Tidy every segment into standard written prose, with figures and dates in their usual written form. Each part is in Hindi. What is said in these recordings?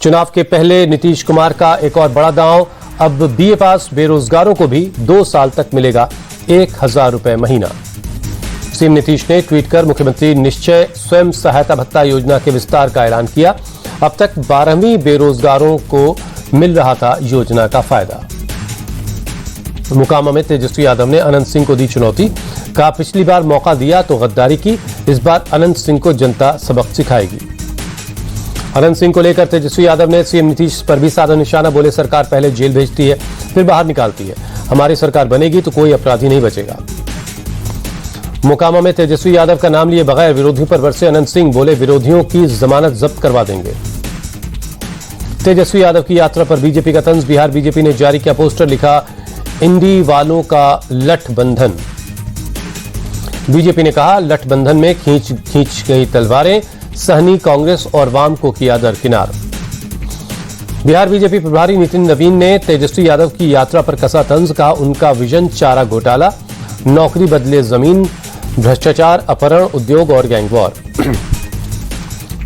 चुनाव के पहले नीतीश कुमार का एक और बड़ा दांव, अब बीए पास बेरोजगारों को भी 2 साल तक मिलेगा 1000 रुपए महीना। सीएम नीतीश ने ट्वीट कर मुख्यमंत्री निश्चय स्वयं सहायता भत्ता योजना के विस्तार का ऐलान किया। अब तक 12वीं बेरोजगारों को मिल रहा था योजना का फायदा। मोकामा में तेजस्वी यादव ने अनंत सिंह को दी चुनौती, कहा पिछली बार मौका दिया तो गद्दारी की, इस बार अनंत सिंह को जनता सबक सिखाएगी। अनंत सिंह को लेकर तेजस्वी यादव ने सीएम नीतीश पर भी साधा निशाना, बोले सरकार पहले जेल भेजती है फिर बाहर निकालती है, हमारी सरकार बनेगी तो कोई अपराधी नहीं बचेगा। मोकामा में तेजस्वी यादव का नाम लिए बगैर विरोधियों पर बरसे अनंत सिंह, बोले विरोधियों की जमानत जब्त करवा देंगे। तेजस्वी यादव की यात्रा पर बीजेपी का तंज, बिहार बीजेपी ने जारी किया पोस्टर, लिखा इंडी वालों का लठबंधन। बीजेपी ने कहा लठबंधन में खींच गई तलवारें, सहनी कांग्रेस और वाम को किया दरकिनार। बिहार बीजेपी प्रभारी नितिन नवीन ने तेजस्वी यादव की यात्रा पर कसा तंज, कहा उनका विजन चारा घोटाला, नौकरी बदले जमीन, भ्रष्टाचार, अपहरण, उद्योग और गैंगवॉर।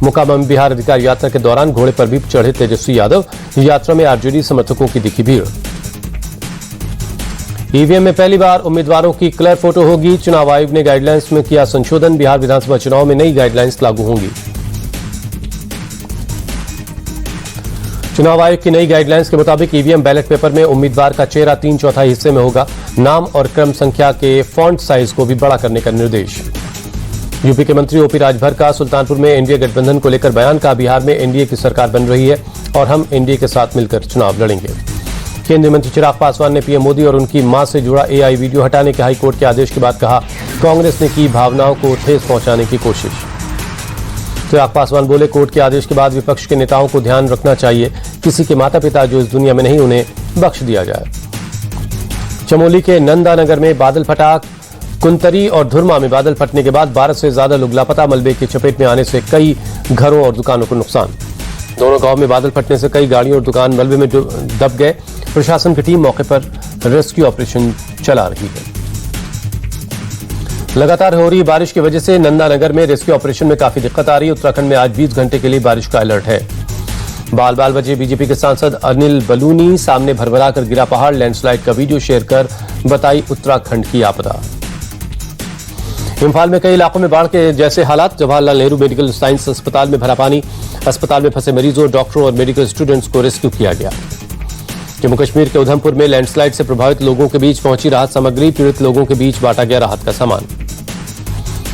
मोकामा में बिहार अधिकार यात्रा के दौरान घोड़े पर भी चढ़े तेजस्वी यादव, यात्रा में आरजेडी समर्थकों की दिखी भीड़। ईवीएम में पहली बार उम्मीदवारों की क्लियर फोटो होगी, चुनाव आयोग ने गाइडलाइंस में किया संशोधन, बिहार विधानसभा चुनाव में नई गाइडलाइंस लागू होंगी। चुनाव आयोग की नई गाइडलाइंस के मुताबिक ईवीएम बैलेट पेपर में उम्मीदवार का चेहरा 3/4 हिस्से में होगा, नाम और क्रम संख्या के फॉन्ट साइज को भी बड़ा करने का निर्देश। यूपी के मंत्री ओपी राजभर का सुल्तानपुर में एनडीए गठबंधन को लेकर बयान, का बिहार में एनडीए की सरकार बन रही है और हम एनडीए के साथ मिलकर चुनाव लड़ेंगे। केंद्रीय मंत्री चिराग पासवान ने पीएम मोदी और उनकी मां से जुड़ा एआई वीडियो हटाने के हाईकोर्ट के आदेश के बाद कहा कांग्रेस ने की भावनाओं को ठेस पहुंचाने की कोशिश। चिराग पासवान बोले कोर्ट के आदेश के बाद विपक्ष के नेताओं को ध्यान रखना चाहिए, किसी के माता पिता जो इस दुनिया में नहीं उन्हें बख्श दिया जाए। चमोली के नंदानगर में बादल फटा, कुंतरी और धुरमा में बादल फटने के बाद 12 से ज्यादा लोग लापता, मलबे की चपेट में आने से कई घरों और दुकानों को नुकसान। दोनों गांव में बादल फटने से कई गाड़ियों और दुकान मलबे में दब गए। प्रशासन की टीम मौके पर रेस्क्यू ऑपरेशन चला रही है। लगातार हो रही बारिश की वजह से नंदानगर में रेस्क्यू ऑपरेशन में काफी दिक्कत आ रही है। उत्तराखंड में आज 20 घंटे के लिए बारिश का अलर्ट है। बाल बाल बचे बीजेपी के सांसद अनिल बलूनी, सामने भरभरा कर गिरा पहाड़, लैंडस्लाइड का वीडियो शेयर कर बताई उत्तराखंड की आपदा। इम्फाल में कई इलाकों में बाढ़ के जैसे हालात, जवाहरलाल नेहरू मेडिकल साइंस अस्पताल में भरा पानी, अस्पताल में फंसे मरीजों, डॉक्टरों और मेडिकल स्टूडेंट्स को रेस्क्यू किया गया। जम्मू कश्मीर के उधमपुर में लैंडस्लाइड से प्रभावित लोगों के बीच पहुंची राहत सामग्री, पीड़ित लोगों के बीच बांटा गया राहत का सामान।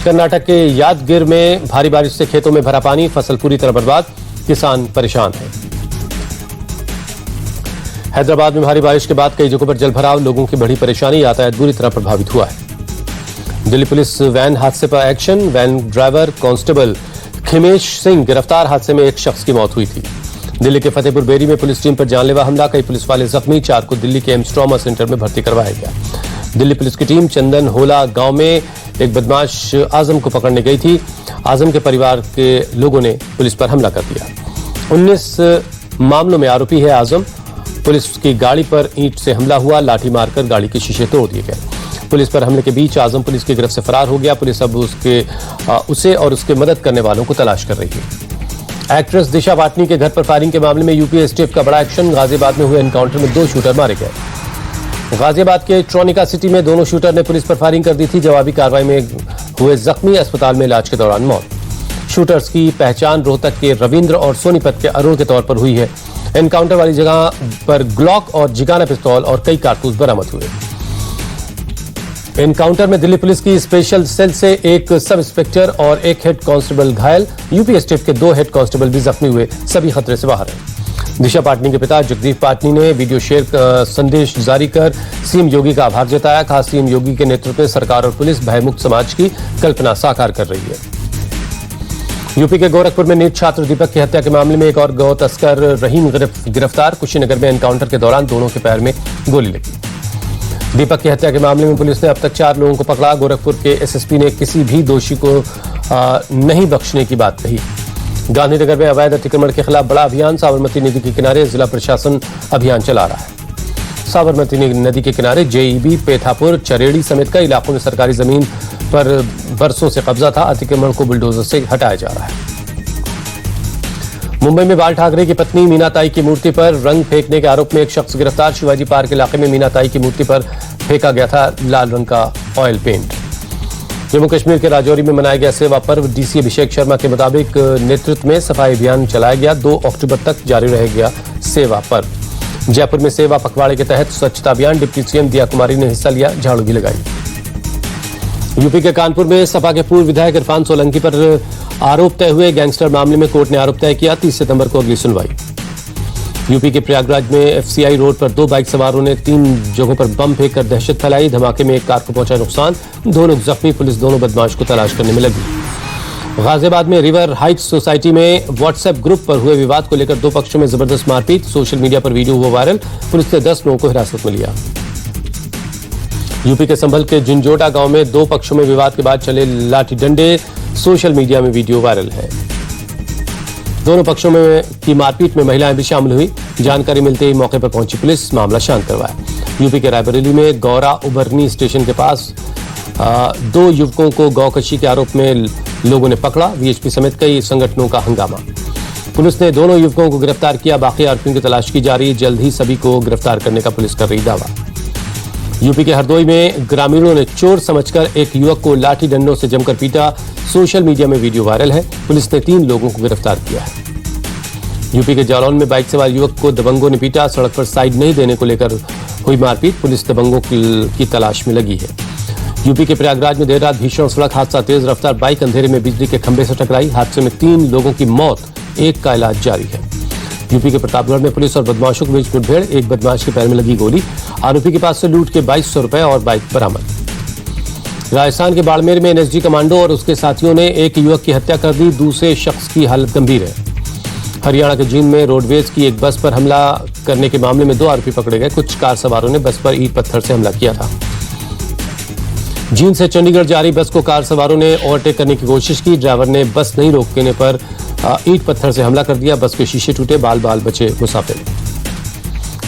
कर्नाटक के यादगिर में भारी बारिश से खेतों में भरा पानी, फसल पूरी तरह बर्बाद, किसान परेशान है। हैदराबाद में भारी बारिश के बाद कई जगहों पर जलभराव, लोगों की बड़ी परेशानी, यातायात बुरी तरह प्रभावित हुआ है। दिल्ली पुलिस वैन हादसे पर action, van driver constable Khimesh Singh गिरफ्तार, हादसे में एक शख्स की मौत हुई थी। दिल्ली के फतेहपुर बेरी में पुलिस टीम पर जानलेवा हमला, कई पुलिस वाले जख्मी, 4 को दिल्ली के एम्स ट्रॉमा सेंटर में भर्ती करवाया गया। दिल्ली पुलिस की टीम चंदन होला गांव में एक बदमाश आजम को पकड़ने गई थी। आजम के परिवार के लोगों ने पुलिस पर हमला कर दिया। 19 मामलों में आरोपी है आजम। पुलिस की गाड़ी पर ईंट से हमला हुआ, लाठी मारकर गाड़ी के शीशे तोड़ दिए गए। पुलिस पर हमले के बीच आजम पुलिस की गिरफ्त से फरार हो गया। पुलिस अब उसे और उसके मदद करने वालों को तलाश कर रही है। एक्ट्रेस दिशा पाटनी के घर पर फायरिंग के मामले में यूपी एसटीएफ का बड़ा एक्शन, गाजियाबाद में हुए एनकाउंटर में 2 शूटर मारे गए। गाजियाबाद के ट्रोनिका सिटी में दोनों शूटर ने पुलिस पर फायरिंग कर दी थी। जवाबी कार्रवाई में हुए जख्मी, अस्पताल में इलाज के दौरान मौत। शूटर्स की पहचान रोहतक के रविंद्र और सोनीपत के अरुण के तौर पर हुई है। एनकाउंटर वाली जगह पर ग्लॉक और जिगाना पिस्तौल और कई कारतूस बरामद हुए। एनकाउंटर में दिल्ली पुलिस की स्पेशल सेल से एक सब इंस्पेक्टर और एक हेड कांस्टेबल घायल, यूपी एसटीएफ के 2 हेड कांस्टेबल भी जख्मी हुए, सभी खतरे से बाहर हैं। दिशा पाटनी के पिता जगदीप पाटनी ने वीडियो शेयर संदेश जारी कर सीएम योगी का आभार जताया। कहा सीएम योगी के नेतृत्व में सरकार और पुलिस भयमुक्त समाज की कल्पना साकार कर रही है। यूपी के गोरखपुर में नीट छात्र दीपक की हत्या के मामले में एक और गौ तस्कर रहीम गिरफ्तार। कुशीनगर में एनकाउंटर के दौरान दोनों के पैर में गोली लगी। दीपक की हत्या के मामले में पुलिस ने अब तक 4 लोगों को पकड़ा। गोरखपुर के एसएसपी ने किसी भी दोषी को नहीं बख्शने की बात कही। गांधीनगर में अवैध अतिक्रमण के खिलाफ बड़ा अभियान, साबरमती नदी के किनारे जिला प्रशासन अभियान चला रहा है। साबरमती नदी के किनारे जेईबी, पेथापुर, चरेड़ी समेत कई इलाकों में सरकारी जमीन पर बरसों से कब्जा था। अतिक्रमण को बुलडोजर से हटाया जा रहा है। मुंबई में बाल ठाकरे की पत्नी मीना ताई की मूर्ति पर रंग फेंकने के आरोप में एक शख्स गिरफ्तार। शिवाजी पार्क इलाके में मीना ताई की मूर्ति पर फेंका गया था लाल रंग का ऑयल पेंट। जम्मू कश्मीर के राजौरी में मनाया गया सेवा पर्व। डीसी अभिषेक शर्मा के मुताबिक नेतृत्व में सफाई अभियान चलाया गया। 2 अक्टूबर तक जारी रहेगा सेवा पर्व। जयपुर में सेवा पखवाड़े के तहत स्वच्छता अभियान। डिप्टी सीएम दिया कुमारी ने हिस्सा लिया, झाड़ू भी लगाई। यूपी के कानपुर में सपा के पूर्व विधायक इरफान सोलंकी पर आरोप तय हुए। गैंगस्टर मामले में कोर्ट ने आरोप तय किया। 30 सितंबर को अगली सुनवाई। यूपी के प्रयागराज में एफसीआई रोड पर 2 बाइक सवारों ने 3 जगहों पर बम फेंककर दहशत फैलाई। धमाके में एक कार को पहुंचा नुकसान, 2 लोग जख्मी। पुलिस दोनों बदमाश को तलाश करने में लगी। गाजियाबाद में रिवर हाइट्स सोसाइटी में व्हाट्सएप ग्रुप पर हुए विवाद को लेकर 2 पक्षों में जबरदस्त मारपीट। सोशल मीडिया पर वीडियो हुआ वायरल। पुलिस ने 10 लोगों को हिरासत में लिया। यूपी के संभल के जिंजोटा गांव में 2 पक्षों में विवाद के बाद चले लाठी डंडे। सोशल मीडिया में वीडियो वायरल है। दोनों पक्षों में की मारपीट में महिलाएं भी शामिल हुई। जानकारी मिलते ही मौके पर पहुंची पुलिस, मामला शांत करवाया। यूपी के रायबरेली में गौरा उबरनी स्टेशन के पास 2 युवकों को गौकशी के आरोप में लोगों ने पकड़ा। वीएचपी समेत कई संगठनों का हंगामा। पुलिस ने दोनों युवकों को गिरफ्तार किया। बाकी आरोपियों की तलाश की जा रही। जल्द ही सभी को गिरफ्तार करने का पुलिस कर रही दावा। यूपी के हरदोई में ग्रामीणों ने चोर समझकर एक युवक को लाठी डंडों से जमकर पीटा। सोशल मीडिया में वीडियो वायरल है। पुलिस ने 3 लोगों को गिरफ्तार किया है। यूपी के जालौन में बाइक सवार युवक को दबंगों ने पीटा। सड़क पर साइड नहीं देने को लेकर हुई मारपीट। पुलिस दबंगों की तलाश में लगी है। यूपी के प्रयागराज में देर रात भीषण सड़क हादसा। तेज रफ्तार बाइक अंधेरे में बिजली के खंभे से टकराई। हादसे में 3 लोगों की मौत, 1 का इलाज जारी है। यूपी के प्रतापगढ़ में पुलिस और बदमाशों के बीच मुठभेड़। एक बदमाश के पैर में लगी गोली। आरोपी के पास से लूट के 2200 रुपए और बाइक बरामद। राजस्थान के बाड़मेर में एनएसजी कमांडो और उसके साथियों ने एक युवक की हत्या कर दी। दूसरे शख्स की हालत गंभीर है। हरियाणा के जींद में रोडवेज की एक बस पर हमला करने के मामले में 2 आरोपी पकड़े गए। कुछ कार सवारों ने बस पर ईंट पत्थर से हमला किया था। जींद से चंडीगढ़ जा रही बस को कार सवारों ने ओवरटेक करने की कोशिश की। ड्राइवर ने बस नहीं रोकने पर ईंट पत्थर से हमला कर दिया। बस के शीशे टूटे, बाल बचे मुसाफिर।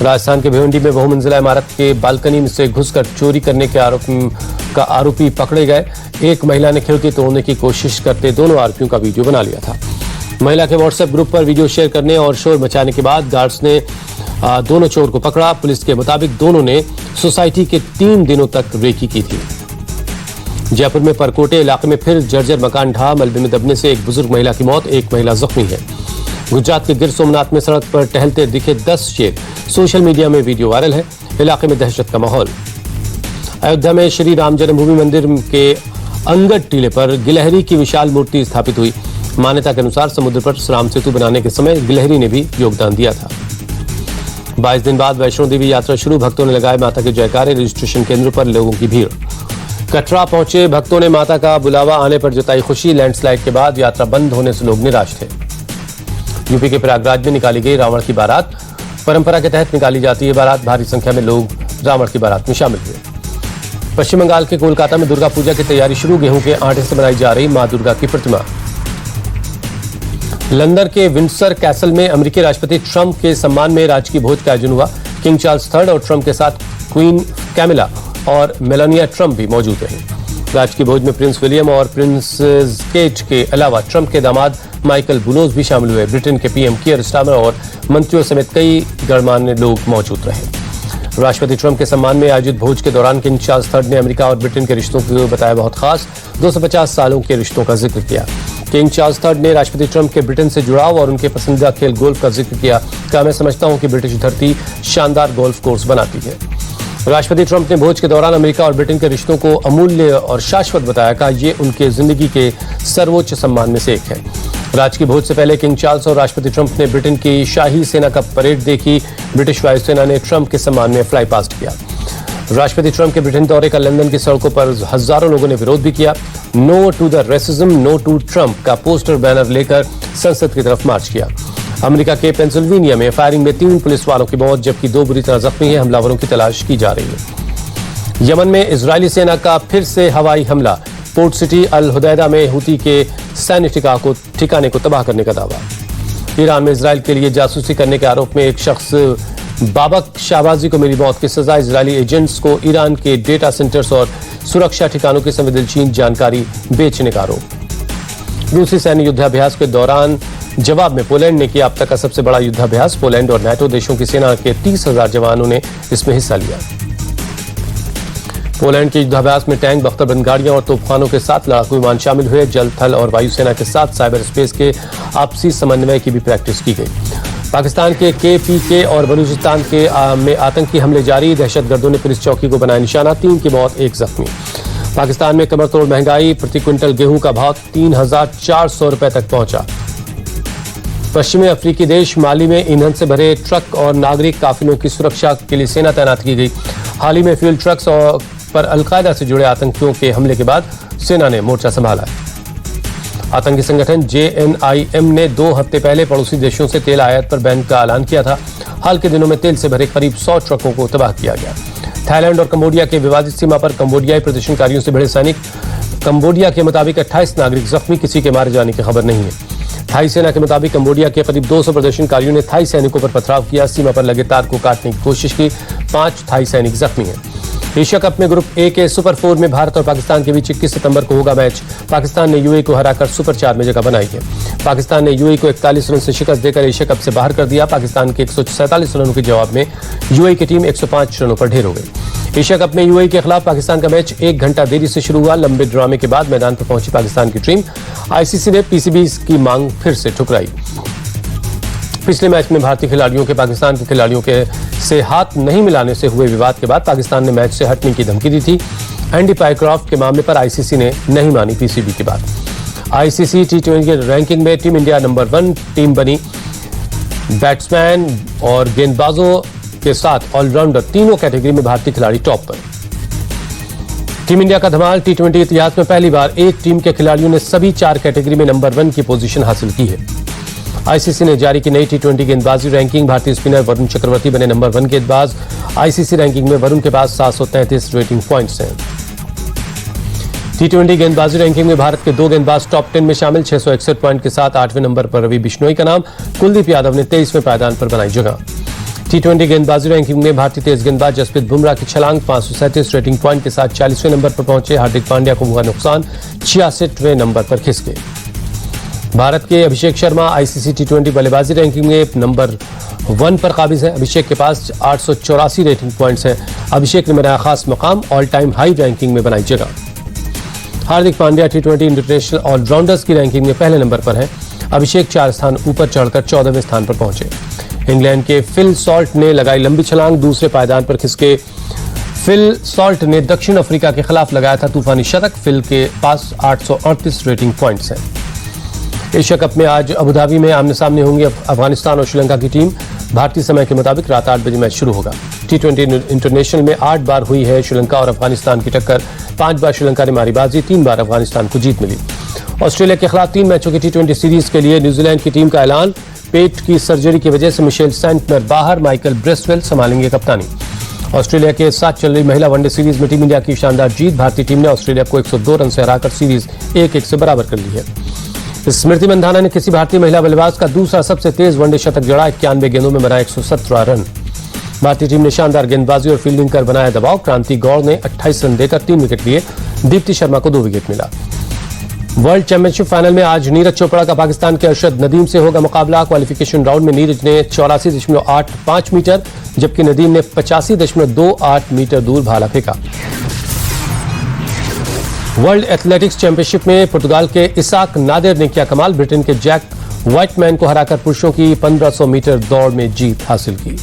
राजस्थान के भिवंडी में बहुमंजिला इमारत के बालकनी से घुसकर चोरी करने के आरोपी पकड़े गए। एक महिला ने खिड़की तोड़ने की कोशिश करते दोनों आरोपियों का वीडियो बना लिया था। महिला के व्हाट्सएप ग्रुप पर वीडियो शेयर करने और शोर मचाने के बाद गार्ड्स ने दोनों चोर को पकड़ा। पुलिस के मुताबिक दोनों ने सोसाइटी के 3 दिनों तक रेकी की थी। जयपुर में परकोटे इलाके में फिर जर्जर मकान ढहा। मलबे में दबने से एक बुजुर्ग महिला की मौत, 1 महिला जख्मी है। गुजरात के गिर सोमनाथ में सड़क पर टहलते दिखे 10 शेर। सोशल मीडिया में वीडियो वायरल है। इलाके में दहशत का माहौल। अयोध्या में श्री राम जन्मभूमि मंदिर के अंगद टीले पर गिलहरी की विशाल मूर्ति स्थापित हुई। मान्यता के अनुसार समुद्र पर राम सेतु बनाने के समय गिलहरी ने भी योगदान दिया था। 22 दिन बाद वैष्णो देवी यात्रा शुरू। भक्तों ने लगाए माता के जयकारे। रजिस्ट्रेशन केंद्र पर लोगों की भीड़। कटरा पहुंचे भक्तों ने माता का बुलावा आने पर जताई खुशी। लैंडस्लाइड के बाद यात्रा बंद होने से लोग निराश थे। यूपी के प्रयागराज में निकाली गई रावण की बारात। परंपरा के तहत निकाली जाती है बारात। भारी संख्या में लोग रावण की बारात में शामिल हुए। पश्चिम बंगाल के कोलकाता में दुर्गा पूजा की तैयारी शुरू। गेहूं के आटे से बनाई जा रही मां दुर्गा की प्रतिमा। लंदन के विंडसर कैसल में अमेरिकी राष्ट्रपति ट्रंप के सम्मान में राजकीय भोज का आयोजन हुआ। किंग चार्ल्स III और ट्रंप के साथ क्वीन कैमिला और मेलानिया ट्रंप भी मौजूद रहे। राजकीय भोज में प्रिंस विलियम और प्रिंसेस केट के अलावा ट्रंप के दामाद माइकल बुलोज भी शामिल हुए। ब्रिटेन के पीएम कीयर स्टारमर और मंत्रियों समेत कई गणमान्य लोग मौजूद रहे। राष्ट्रपति ट्रंप के सम्मान में आयोजित भोज के दौरान किंग चार्ल्स III ने अमेरिका और ब्रिटेन के रिश्तों को बताया बहुत खास। 250 सालों के रिश्तों का जिक्र किया। किंग चार्ल्स III ने राष्ट्रपति ट्रंप के ब्रिटेन से जुड़ाव और उनके पसंदीदा खेल गोल्फ का जिक्र किया। कहा, मैं समझता हूं कि ब्रिटिश धरती शानदार गोल्फ कोर्स बनाती है। राष्ट्रपति ट्रंप ने भोज के दौरान अमेरिका और ब्रिटेन के रिश्तों को अमूल्य और शाश्वत बताया। कहा, ये उनके जिंदगी के सर्वोच्च सम्मान में से एक है। राजकीय भोज से पहले किंग चार्ल्स और राष्ट्रपति ट्रंप ने ब्रिटेन की शाही सेना का परेड देखी। ब्रिटिश वायुसेना ने ट्रंप के सम्मान में फ्लाई पास्ट किया। राष्ट्रपति ट्रंप के ब्रिटेन दौरे का लंदन की सड़कों पर हजारों लोगों ने विरोध भी किया। No to the racism, no to Trump का पोस्टर बैनर लेकर संसद की तरफ मार्च किया। अमेरिका के पेंसिल्वेनिया में फायरिंग में 3 पुलिस वालों की मौत, जबकि 2 बुरी तरह जख्मी हैं। हमलावरों की तलाश की जा रही है। यमन में इजरायली सेना का फिर से हवाई हमला। पोर्ट सिटी अल हुदैदा में हुती के सैन्य ठिकाने को तबाह करने का दावा। ईरान में इजरायल के लिए जासूसी करने के आरोप में एक शख्स बाबक शाहबाजी को मिली मौत की सजा। इजरायली एजेंट्स को ईरान के डेटा सेंटर्स और सुरक्षा ठिकानों की संवेदनशील जानकारी बेचने का आरोप। रूसी सैन्य युद्धाभ्यास के दौरान जवाब में पोलैंड ने किया अब तक का सबसे बड़ा युद्धाभ्यास। पोलैंड और नाटो देशों की सेना के 30,000 जवानों ने इसमें हिस्सा लिया। पोलैंड के युद्धाभ्यास में टैंक, बख्तरबंद गाड़ियां और तोपखानों के साथ लड़ाकू विमान शामिल हुए। जल, थल और वायुसेना के साथ साइबर स्पेस के आपसी समन्वय की भी प्रैक्टिस की गई। पाकिस्तान के KPK और बलूचिस्तान में आतंकी हमले जारी। दहशतगर्दों ने पुलिस चौकी को बनाया निशाना। 3 की मौत, 1 जख्मी। पाकिस्तान में कमर तोड़ महंगाई। प्रति क्विंटल गेहूं का भाव 3,400 रुपए तक पहुंचा। पश्चिमी अफ्रीकी देश माली में ईंधन से भरे ट्रक और नागरिक काफिलों की सुरक्षा के लिए सेना तैनात की गई। हाल ही में फ्यूल ट्रक्स पर अलकायदा से जुड़े आतंकियों के हमले के बाद सेना ने मोर्चा संभाला। आतंकी संगठन JNIM ने 2 हफ्ते पहले पड़ोसी देशों से तेल आयात पर बैन का ऐलान किया था। हाल के दिनों में तेल से भरे करीब 100 ट्रकों को तबाह किया गया। थाईलैंड और कंबोडिया के विवादित सीमा पर कंबोडियाई प्रदर्शनकारियों से भिड़े सैनिक। कंबोडिया के मुताबिक 28 नागरिक जख्मी, किसी के मारे जाने की खबर नहीं है। थाई सेना के मुताबिक कंबोडिया के करीब 200 प्रदर्शनकारियों ने थाई सैनिकों पर पथराव किया। सीमा पर लगे तार को काटने की कोशिश की। 5 थाई सैनिक जख्मी हैं। एशिया कप में ग्रुप ए के सुपर 4 में भारत और पाकिस्तान के बीच 21 सितंबर को होगा मैच। पाकिस्तान ने UAE को हराकर सुपर 4 में जगह बनाई है। पाकिस्तान ने UAE को 41 रन से शिकस्त देकर एशिया कप से बाहर कर दिया। पाकिस्तान के 147 रनों के जवाब में UAE की टीम 105 रनों पर ढेर हो गई। एशिया कप में UAE के खिलाफ पाकिस्तान का मैच 1 घंटा देरी से शुरू हुआ। लंबे ड्रामे के बाद मैदान पर पहुंची पाकिस्तान की टीम। ICC ने PCB की मांग फिर से ठुकराई। पिछले मैच में भारतीय खिलाड़ियों के पाकिस्तान के खिलाड़ियों से हाथ नहीं मिलाने से हुए विवाद के बाद पाकिस्तान ने मैच से हटने की धमकी दी थी। एंडी पाइक्रॉफ्ट के मामले पर ICC ने नहीं मानी PCB की बात। ICC T20 के रैंकिंग में टीम इंडिया नंबर 1 टीम बनी। बैट्समैन और गेंदबाजों के साथ ऑलराउंडर तीनों कैटेगरी में भारतीय खिलाड़ी टॉप पर। टीम इंडिया का धमाल। T20 इतिहास में पहली बार एक टीम के खिलाड़ियों ने सभी 4 कैटेगरी में नंबर 1 की पोजीशन हासिल की है। ICC ने जारी की नई T20 गेंदबाजी रैंकिंग। भारतीय स्पिनर वरुण चक्रवर्ती बने नंबर 1 गेंदबाज। ICC रैंकिंग में वरुण के पास 733 रेटिंग पॉइंट्स हैं। T20 गेंदबाजी रैंकिंग में भारत के 2 गेंदबाज टॉप 10 में शामिल। 661 पॉइंट के साथ 8वें नंबर पर रवि बिश्नोई का नाम। कुलदीप यादव ने 23वें पायदान पर बनाई जगह। T20 गेंदबाजी रैंकिंग में भारतीय तेज गेंदबाज जसप्रीत बुमराह की छलांग। 537 रेटिंग पॉइंट के साथ 40वें नंबर पर पहुंचे। हार्दिक पांड्या को हुआ नुकसान, 66वें नंबर पर खिसके। भारत के अभिषेक शर्मा ICC T20 बल्लेबाजी रैंकिंग में नंबर 1 पर काबिज है। अभिषेक के पास 884 रेटिंग पॉइंट्स हैं। अभिषेक ने बनाया खास मकाम, ऑल टाइम हाई रैंकिंग में बनाई जगह। Hardik Pandya T20 international allrounders की रैंकिंग में पहले नंबर पर है। अभिषेक 4 स्थान ऊपर चढ़कर 14वें स्थान पर पहुंचे। इंग्लैंड के फिल सॉल्ट ने लगाई लंबी छलांग, दूसरे पायदान पर खिसके। फिल सॉल्ट ने दक्षिण अफ्रीका के खिलाफ लगाया था तूफानी शतक। फिल के पास 838 रेटिंग पॉइंट्स हैं। एशिया कप में आज अबुधाबी में आमने सामने होंगे अफगानिस्तान और श्रीलंका की टीम। भारतीय समय के मुताबिक रात 8 बजे मैच शुरू होगा। T20 इंटरनेशनल में 8 बार हुई है श्रीलंका और अफगानिस्तान की टक्कर। 5 बार श्रीलंका ने मारी बाजी, 3 बार अफगानिस्तान को जीत मिली। ऑस्ट्रेलिया के खिलाफ 3 मैचों की T20 सीरीज के लिए न्यूजीलैंड की टीम का ऐलान। पेट की सर्जरी की वजह से मिशेल सेंटनर बाहर, माइकल ब्रेसवेल संभालेंगे कप्तानी। ऑस्ट्रेलिया के साथ चल रही महिला वनडे सीरीज में टीम इंडिया की शानदार जीत। भारतीय टीम ने ऑस्ट्रेलिया को 102 रन से हराकर सीरीज 1-1 से बराबर कर ली है। स्मृति मंधाना ने किसी भारतीय महिला बल्लेबाज का दूसरा सबसे तेज वनडे शतक जड़ा। 91 गेंदों में बनाए 117 रन। भारतीय टीम ने शानदार गेंदबाजी और फील्डिंग कर बनाया दबाव। क्रांति गौड़ ने 28 रन देकर 3 विकेट लिए। दीप्ति शर्मा को 2 विकेट मिला। वर्ल्ड चैंपियनशिप फाइनल में आज नीरज चोपड़ा का पाकिस्तान के अरशद नदीम से होगा मुकाबला। क्वालिफिकेशन राउंड में नीरज ने 84.85 मीटर जबकि नदीम ने 85.28 मीटर दूर भाला फेंका। वर्ल्ड एथलेटिक्स चैंपियनशिप में पुर्तगाल के इसाक नादिर ने किया कमाल। ब्रिटेन के जैक व्हाइटमैन को हराकर पुरुषों की 1500 मीटर दौड़ में जीत हासिल की।